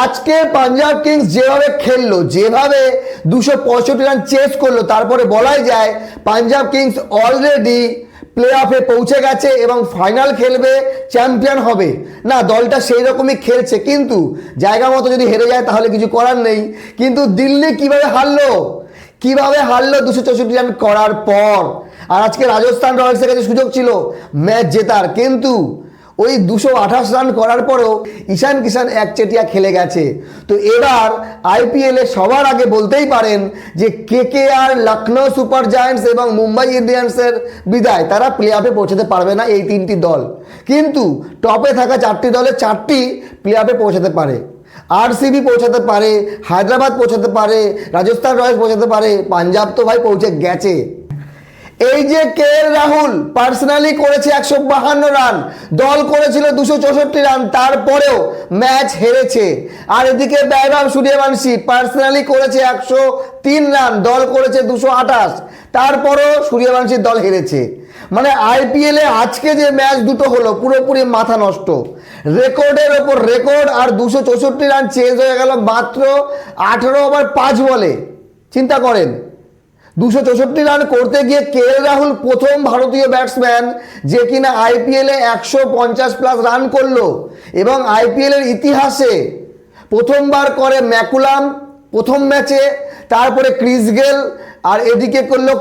আজকে পাঞ্জাব কিংস যেভাবে খেললো, যেভাবে 265 রান চেস করলো, তারপরে বলাই যায় পাঞ্জাব কিংস অলরেডি প্লে অফে পৌঁছে গেছে এবং ফাইনাল খেলবে, চ্যাম্পিয়ন হবে। না, দলটা সেই রকমই খেলছে, কিন্তু জায়গা মতো যদি হেরে যায় তাহলে কিছু করার নেই। কিন্তু দিল্লি কিভাবে হারলো, 264 রান করার পর। আর আজকে রাজস্থান রয়্যালসের কাছে সুযোগ ছিল ম্যাচ জেতার, কিন্তু ওই 228 রান করার পরেও ঈশান কিষান একচেটিয়া খেলে গেছে। তো এবার আইপিএলে সবার আগে বলতেই পারেন যে কেকেআর, লখনৌ সুপার জায়ান্টস এবং মুম্বাই ইন্ডিয়ান্সের বিদায়, তারা প্লে অফে পৌঁছাতে পারবে না এই তিনটি দল। কিন্তু টপে থাকা চারটি দলের চারটি প্লে অফে পৌঁছাতে পারে। আরসিবি পৌঁছাতে পারে, হায়দ্রাবাদ পৌঁছাতে পারে, রাজস্থান রয়্যালস পৌঁছাতে পারে, পাঞ্জাব তো ভাই পৌঁছে গেছে। এই যে রাহুল পার্সোনালি করেছে 152 রান, দল করেছিল 264 রান, তারপরেও ম্যাচ হেরেছে। আর এদিকে বৈভব সূর্যবংশী পার্সোনালি করেছে 103 রান, দল করেছে 228, তারপরও সূর্যবংশীর দল হেরেছে। মানে আইপিএলে আজকে যে ম্যাচ দুটো হলো পুরোপুরি মাথা নষ্ট, রেকর্ডের ওপর রেকর্ড। আর 264 রান চেঞ্জ হয়ে গেল মাত্র 18 ওভার 5 বলে। চিন্তা করেন, 264 রান করতে গিয়ে রাহুল প্রথম ভারতীয় ব্যাটসম্যান যে কিনা আইপিএলে 150+ রান করলো, এবং আইপিএলের ইতিহাসে প্রথমবার করে ম্যাকুলাম প্রথম ম্যাচে, তারপরে ক্রিস গেল, আর এদিকে করলো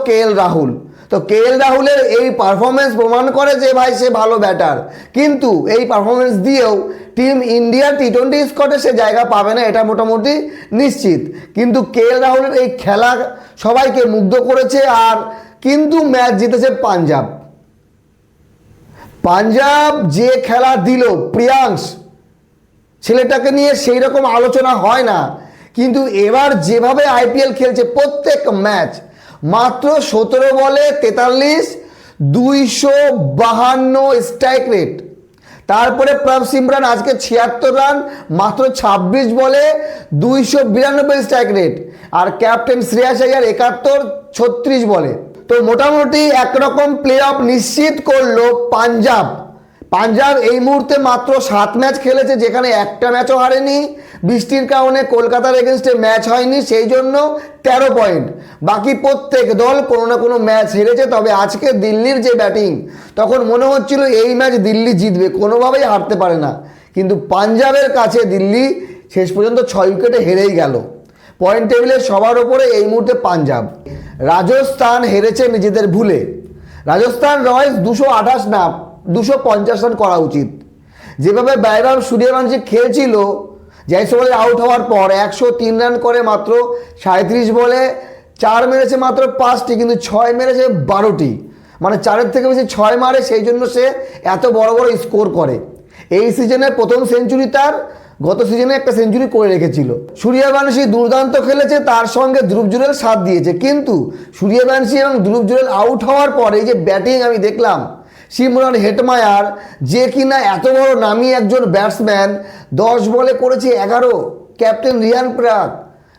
রাহুল। তো রাহুলের এই পারফরমেন্স প্রমাণ করে যে ভাই সে ভালো ব্যাটার, কিন্তু এই পারফরমেন্স দিয়েও টিম ইন্ডিয়া টি20 স্কোয়াডে সে জায়গা পাবে না, এটা মোটামুটি নিশ্চিত। কিন্তু রাহুলের এই খেলা সবাইকে মুগ্ধ করেছে। আর কিন্তু ম্যাচ জিতেছে পাঞ্জাব যে খেলা দিল, প্রিয়াংশ ছেলেটাকে নিয়ে সেই রকম আলোচনা হয় না, কিন্তু এবার যেভাবে আইপিএল খেলছে প্রত্যেক ম্যাচ, মাত্র 17 বলে 43, 252 স্ট্রাইক রেট। তারপরে প্রভ সিমরান আজকে 76 রান, মাত্র 26 বলে 292 স্ট্রাইক রেট। আর ক্যাপ্টেন শ্রেয়াস আইয়ার 71, 36 বলে। তো মোটামুটি একরকম প্লে অফ নিশ্চিত করলো পাঞ্জাব এই মুহূর্তে মাত্র 7 ম্যাচ খেলেছে, যেখানে একটা ম্যাচও হারেনি। বৃষ্টির কারণে কলকাতার এগেনস্টে ম্যাচ হয়নি, সেই জন্য 13 পয়েন্ট। বাকি প্রত্যেক দল কোনো না কোনো ম্যাচ হেরেছে। তবে আজকে দিল্লির যে ব্যাটিং, তখন মনে হচ্ছিল এই ম্যাচ দিল্লি জিতবে, কোনোভাবেই হারতে পারে না। কিন্তু পাঞ্জাবের কাছে দিল্লি শেষ পর্যন্ত 6 উইকেটে হেরেই গেল। পয়েন্ট টেবিলের সবার ওপরে এই মুহূর্তে পাঞ্জাব। রাজস্থান হেরেছে নিজেদের ভুলে। রাজস্থান রয়্যালস 228 না 250 রান করা উচিত। যেভাবে বৈভব সূর্যবংশী খেলছিল, জয়সওয়ালের আউট হওয়ার পর 103 রান করে মাত্র 37 বলে 4 মেরেছে মাত্র 5টি, কিন্তু 6 মেরেছে 12টি। মানে 4-এর থেকে বেশি 6 মারে, সেই জন্য সে এত বড় বড় স্কোর করে। এই সিজনের প্রথম সেঞ্চুরি তার, গত সিজনে একটা সেঞ্চুরি করে রেখেছিল। সূর্যবংশী দুর্দান্ত খেলেছে, তার সঙ্গে ধ্রুব জুরেল সাথ দিয়েছে। কিন্তু সূর্যবংশী এবং ধ্রুব জুরেল আউট হওয়ার পর এই যে ব্যাটিং আমি দেখলাম, সিমরন হেটমায়ার যে কিনা এত বড় নামী একজন ব্যাটসম্যান, 10 বলে করেছে 11, ক্যাপ্টেন রিয়ান পরাগ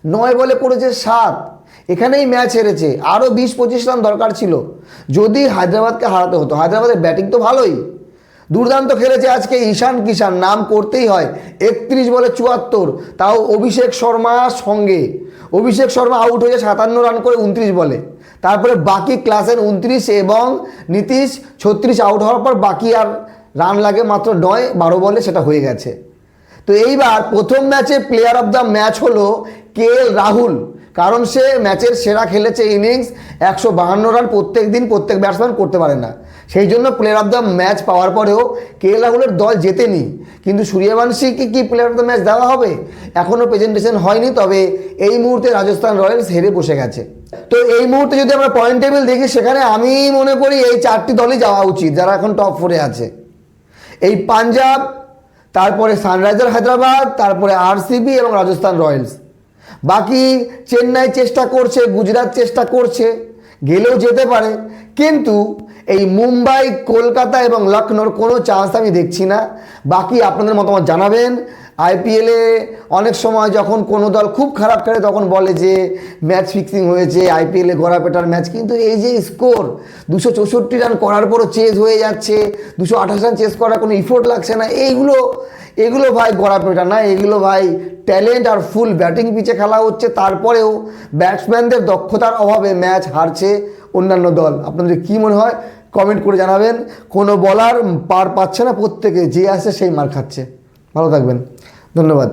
9 বলে করেছে 7, এখানেই ম্যাচ হেরেছে। আরও 20-25 রান দরকার ছিল যদি হায়দ্রাবাদকে হারাতে হতো। হায়দ্রাবাদের ব্যাটিং তো ভালোই, দুর্দান্ত খেলেছে আজকে ঈশান কিষান, নাম করতেই হয়। 31 বলে 74, তাও অভিষেক শর্মার সঙ্গে। অভিষেক শর্মা আউট হয়ে 57 রান করে 29 বলে। তারপরে বাকি ক্লাসের 29 এবং নীতিশ 36 আউট হওয়ার পর বাকি আর রান লাগে মাত্র 9-12 বলে, সেটা হয়ে গেছে। তো এইবার প্রথম ম্যাচে প্লেয়ার অফ দ্য ম্যাচ হলো রাহুল, কারণ সে ম্যাচের সেরা খেলেছে ইনিংস। 152 রান প্রত্যেক দিন প্রত্যেক ব্যাটসম্যান করতে পারে না, সেই জন্য প্লেয়ার অফ দ্য ম্যাচ পাওয়ার পরেও রাহুলের দল জেতেনি। কিন্তু সূর্যবংশীকে কি প্লেয়ার অফ দ্য ম্যাচ দেওয়া হবে, এখনও প্রেজেন্টেশন হয়নি। তবে এই মুহূর্তে রাজস্থান রয়্যালস হেরে বসে গেছে। তো এই মুহূর্তে যদি আমরা পয়েন্ট টেবিল দেখি, সেখানে আমি মনে করি এই 4টি দলই যাওয়া উচিত যারা এখন টপ 4-এ আছে। এই পাঞ্জাব, তারপরে সানরাইজার হায়দ্রাবাদ, তারপরে আরসিবি এবং রাজস্থান রয়্যালস। বাকি চেন্নাই চেষ্টা করছে, গুজরাট চেষ্টা করছে, গেলেও যেতে পারে। কিন্তু এই মুম্বাই, কলকাতা এবং লখনৌর কোনো চান্স আমি দেখছি না। বাকি আপনাদের মতামত জানাবেন। আইপিএলে অনেক সময় যখন কোনো দল খুব খারাপ খেলে তখন বলে যে ম্যাচ ফিক্সিং হয়েছে, আইপিএলে গড়াপেটার ম্যাচ, কিন্তু এই যে স্কোর 264 রান করার পরও চেজ হয়ে যাচ্ছে, 228 রান চেজ করার কোনো ইফোর্ট লাগছে না, এগুলো ভাই গড়াপেটা না, এগুলো ভাই ট্যালেন্ট আর ফুল ব্যাটিং পিচে খেলা হচ্ছে, তারপরেও ব্যাটসম্যানদের দক্ষতার অভাবে ম্যাচ হারছে অন্যান্য দল। আপনাদের কি মনে হয় কমেন্ট করে জানাবেন। কোনো বলার পার পাচ্ছে না, প্রত্যেকে যে আসে সেই মার খাচ্ছে। ভালো থাকবেন, ধন্যবাদ।